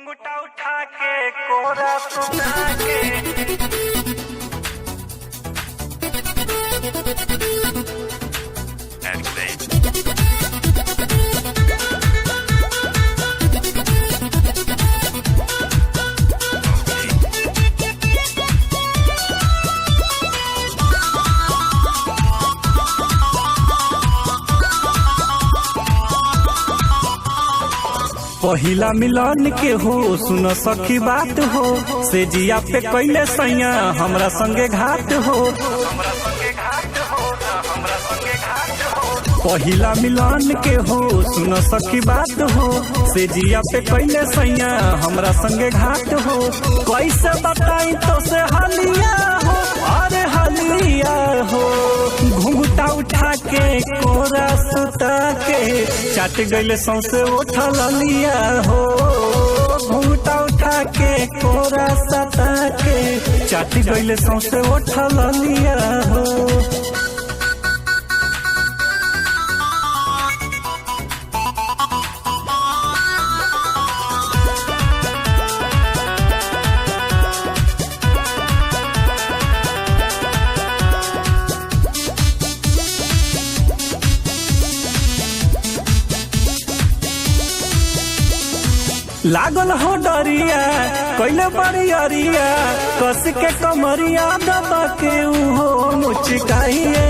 घुंघटा उठा के कोरा सुना के पहिला मिलन के हो सुनो सखी बात हो से जिया पे कैले सैया हमरा संगे घाट हो। हमरा संगे घाट हो हमरा संगे घाट हो। पहिला मिलन के हो सुनो सखी बात हो से जिया पे कैले सैया हमरा संगे घाट हो। कैसे बताई तो से हलिया हो अरे हलिया हो घुंघटा उठा के कोरा सुता के चाट गईले सौसे उठल लिया हो। घुंघटा उठा के कोरा सता के चाट गईले सौसे उठल लिया हो। लागल हो डरिया कैले बड़ी अरिया कस के कमरिया दबा के उहो मुचकाइए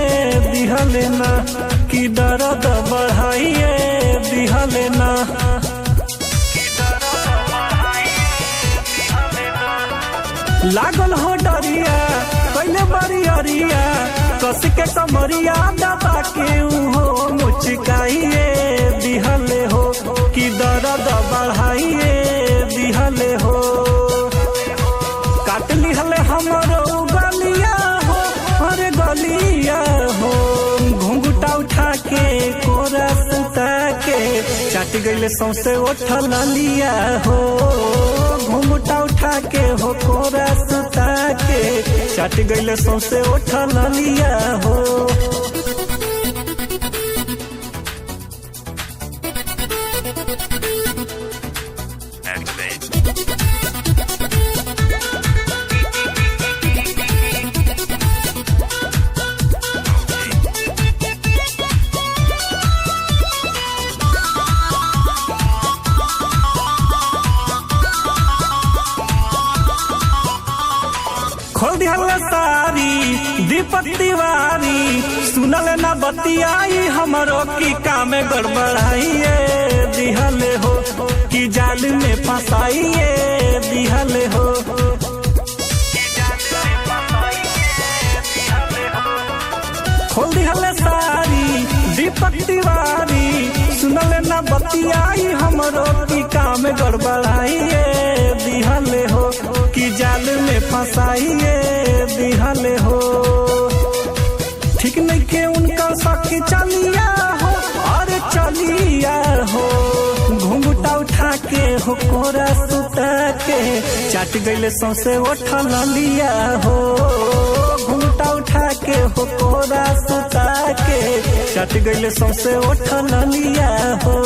दिहले ना कि दर्द बढ़ाइए दिहले ना। लागल हो डरिया कैले बड़ी अरिया कस के कमरिया दबा के उहो मुचकाइए दिहले हो कि दर्द बढ़ाइए दिहले हो। काट लिहले हमरो गलिया हो अरे गलिया हो घुंघटा उठा के कोरा सुता के चाट गईले सौसे उठल लिया हो। घुंघटा उठा के हो कोरा सुता के चाट गईले सौसे उठल लिया हो। खोल दिहल सारी दीपक तिवारी सुनल ना बतियाई हमरो की काम गड़बड़ाइए दिहले हो कि जाल में फंसाइए दिहले हो। खोल दिहल सारी दीपक तिवारी सुनल ना बतियाई हमरो की काम गड़बड़ाइए दिहले हो कि जाल में फंसाइए दिहले हो। ठीक नहीं के उनका सखी चलिया हो और चलिया हो घुंघटा उठा के हो कोरा सुता के चाट गईले सौसे उठल लिया हो। घुंघटा उठा के हो कोरा सुता के चाट गईले सौसे उठल लिया हो।